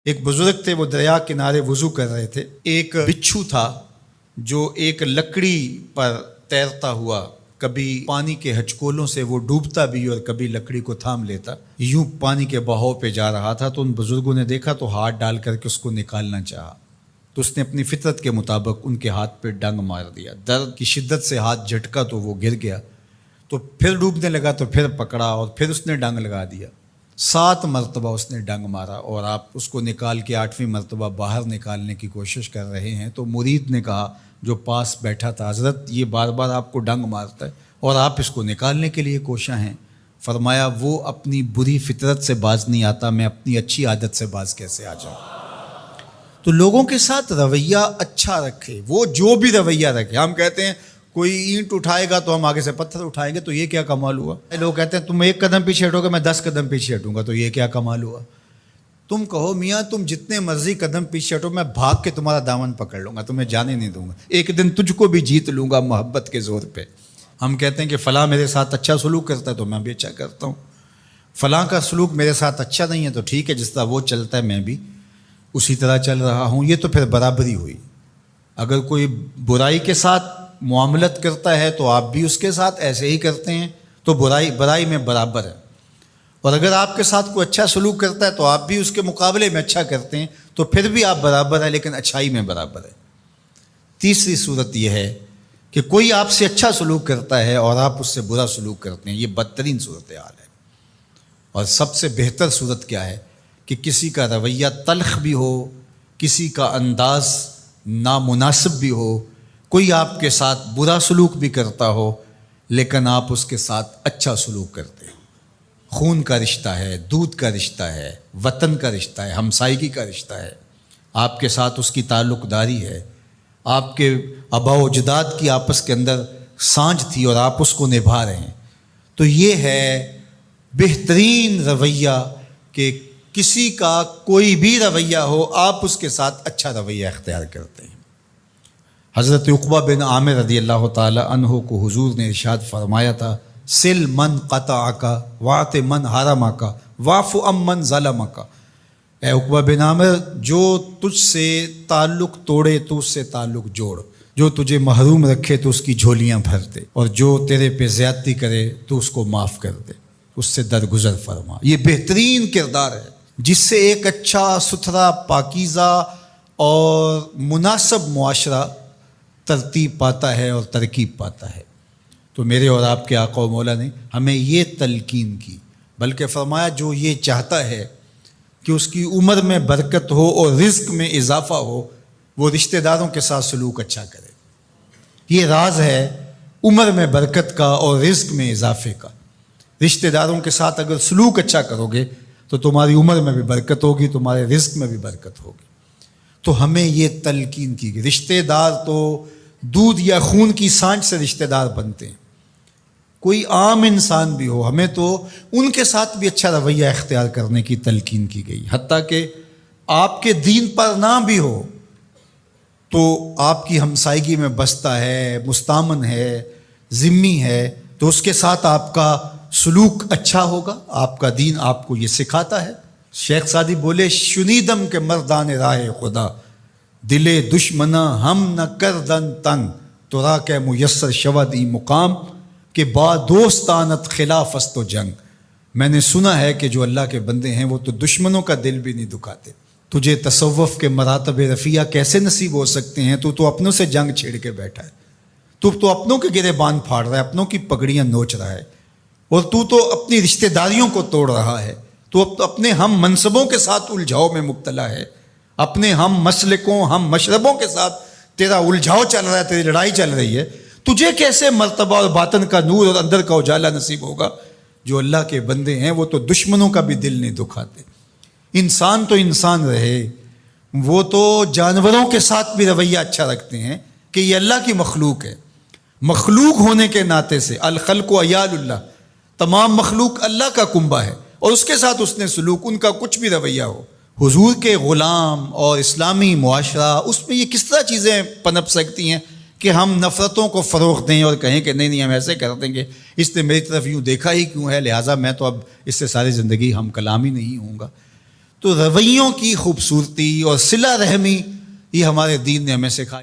ایک بزرگ تھے، وہ دریا کنارے وضو کر رہے تھے۔ ایک بچھو تھا جو ایک لکڑی پر تیرتا ہوا، کبھی پانی کے ہچکولوں سے وہ ڈوبتا بھی اور کبھی لکڑی کو تھام لیتا، یوں پانی کے بہاؤ پہ جا رہا تھا۔ تو ان بزرگوں نے دیکھا تو ہاتھ ڈال کر کے اس کو نکالنا چاہا، تو اس نے اپنی فطرت کے مطابق ان کے ہاتھ پہ ڈنگ مار دیا۔ درد کی شدت سے ہاتھ جھٹکا تو وہ گر گیا، تو پھر ڈوبنے لگا تو پھر پکڑا اور پھر اس نے ڈنگ لگا دیا۔ 7 مرتبہ اس نے ڈنگ مارا، اور آپ اس کو نکال کے 8ویں مرتبہ باہر نکالنے کی کوشش کر رہے ہیں۔ تو مرید نے کہا جو پاس بیٹھا تھا، حضرت یہ بار بار آپ کو ڈنگ مارتا ہے اور آپ اس کو نکالنے کے لیے کوشاں ہیں۔ فرمایا وہ اپنی بری فطرت سے باز نہیں آتا، میں اپنی اچھی عادت سے باز کیسے آ جاؤں؟ تو لوگوں کے ساتھ رویہ اچھا رکھے، وہ جو بھی رویہ رکھے۔ ہم کہتے ہیں کوئی اینٹ اٹھائے گا تو ہم آگے سے پتھر اٹھائیں گے، تو یہ کیا کمال ہوا؟ لوگ کہتے ہیں تم 1 قدم پیچھے ہٹو گے، میں 10 قدم پیچھے ہٹوں گا، تو یہ کیا کمال ہوا؟ تم کہو میاں تم جتنے مرضی قدم پیچھے ہٹو، میں بھاگ کے تمہارا دامن پکڑ لوں گا، تمہیں جانے نہیں دوں گا، ایک دن تجھ کو بھی جیت لوں گا محبت کے زور پہ۔ ہم کہتے ہیں کہ فلاں میرے ساتھ اچھا سلوک کرتا ہے تو میں بھی اچھا کرتا ہوں، فلاں کا سلوک میرے ساتھ اچھا نہیں ہے تو ٹھیک ہے، جس طرح وہ چلتا ہے میں بھی اسی طرح چل رہا ہوں۔ یہ تو پھر برابری ہوئی۔ اگر کوئی برائی کے ساتھ معاملت کرتا ہے تو آپ بھی اس کے ساتھ ایسے ہی کرتے ہیں، تو برائی میں برابر ہے۔ اور اگر آپ کے ساتھ کوئی اچھا سلوک کرتا ہے تو آپ بھی اس کے مقابلے میں اچھا کرتے ہیں، تو پھر بھی آپ برابر ہیں، لیکن اچھائی میں برابر ہے۔ تیسری صورت یہ ہے کہ کوئی آپ سے اچھا سلوک کرتا ہے اور آپ اس سے برا سلوک کرتے ہیں، یہ بدترین صورتحال ہے۔ اور سب سے بہتر صورت کیا ہے کہ کسی کا رویہ تلخ بھی ہو، کسی کا انداز نامناسب بھی ہو، کوئی آپ کے ساتھ برا سلوک بھی کرتا ہو لیکن آپ اس کے ساتھ اچھا سلوک کرتے ہیں۔ خون کا رشتہ ہے، دودھ کا رشتہ ہے، وطن کا رشتہ ہے، ہمسائیگی کا رشتہ ہے، آپ کے ساتھ اس کی تعلق داری ہے، آپ کے آباء و اجداد کی آپس کے اندر سانجھ تھی اور آپ اس کو نبھا رہے ہیں، تو یہ ہے بہترین رویہ کہ کسی کا کوئی بھی رویہ ہو آپ اس کے ساتھ اچھا رویہ اختیار کرتے ہیں۔ حضرت عقبہ بن عامر رضی اللہ تعالی عنہ کو حضور نے ارشاد فرمایا تھا، سل من قطعک واعط من حرمک واعف عن من ظلمک۔ اے عقبہ بن عامر، جو تجھ سے تعلق توڑے تو اس سے تعلق جوڑ، جو تجھے محروم رکھے تو اس کی جھولیاں بھر دے، اور جو تیرے پہ زیادتی کرے تو اس کو معاف کر دے، اس سے درگزر فرما۔ یہ بہترین کردار ہے جس سے ایک اچھا ستھرا پاکیزہ اور مناسب معاشرہ ترتیب پاتا ہے اور ترکیب پاتا ہے۔ تو میرے اور آپ کے آقا و مولا نے ہمیں یہ تلقین کی، بلکہ فرمایا جو یہ چاہتا ہے کہ اس کی عمر میں برکت ہو اور رزق میں اضافہ ہو، وہ رشتہ داروں کے ساتھ سلوک اچھا کرے۔ یہ راز ہے عمر میں برکت کا اور رزق میں اضافے کا۔ رشتہ داروں کے ساتھ اگر سلوک اچھا کرو گے تو تمہاری عمر میں بھی برکت ہوگی، تمہارے رزق میں بھی برکت ہوگی۔ تو ہمیں یہ تلقین کی گئی۔ رشتہ دار تو دودھ یا خون کی سانجھ سے رشتہ دار بنتے ہیں، کوئی عام انسان بھی ہو، ہمیں تو ان کے ساتھ بھی اچھا رویہ اختیار کرنے کی تلقین کی گئی۔ حتیٰ کہ آپ کے دین پر نہ بھی ہو تو آپ کی ہمسائیگی میں بستا ہے، مستامن ہے، ذمی ہے، تو اس کے ساتھ آپ کا سلوک اچھا ہوگا۔ آپ کا دین آپ کو یہ سکھاتا ہے۔ شیخ سعدی بولے، شنیدم کے مردان راہ خدا، دلے دشمنا ہم نہ کردن تنگ، تو را کے میسر شود ای مقام، کہ با دوستانت خلاف است و جنگ۔ میں نے سنا ہے کہ جو اللہ کے بندے ہیں وہ تو دشمنوں کا دل بھی نہیں دکھاتے۔ تجھے تصوف کے مراتب رفیع کیسے نصیب ہو سکتے ہیں؟ تو اپنوں سے جنگ چھیڑ کے بیٹھا ہے، تو اپنوں کے گریبان پھاڑ رہا ہے، اپنوں کی پگڑیاں نوچ رہا ہے، اور تو اپنی رشتہ داریوں کو توڑ رہا ہے، تو اپنے ہم منصبوں کے ساتھ الجھاؤ میں مبتلا ہے، اپنے ہم مسلکوں ہم مشربوں کے ساتھ تیرا الجھاؤ چل رہا ہے، تیری لڑائی چل رہی ہے۔ تجھے کیسے مرتبہ اور باطن کا نور اور اندر کا اجالا نصیب ہوگا؟ جو اللہ کے بندے ہیں وہ تو دشمنوں کا بھی دل نہیں دکھاتے۔ انسان تو انسان رہے، وہ تو جانوروں کے ساتھ بھی رویہ اچھا رکھتے ہیں کہ یہ اللہ کی مخلوق ہے۔ مخلوق ہونے کے ناطے سے الخلق و عیال اللہ، تمام مخلوق اللہ کا کنبہ ہے، اور اس کے ساتھ اس نے سلوک، ان کا کچھ بھی رویہ ہو۔ حضور کے غلام اور اسلامی معاشرہ، اس میں یہ کس طرح چیزیں پنپ سکتی ہیں کہ ہم نفرتوں کو فروغ دیں اور کہیں کہ نہیں ہم ایسے کر دیں گے، اس نے میری طرف یوں دیکھا ہی کیوں ہے، لہٰذا میں تو اب اس سے ساری زندگی ہم کلام ہی نہیں ہوں گا۔ تو رویوں کی خوبصورتی اور صلہ رحمی یہ ہمارے دین نے ہمیں سکھائی.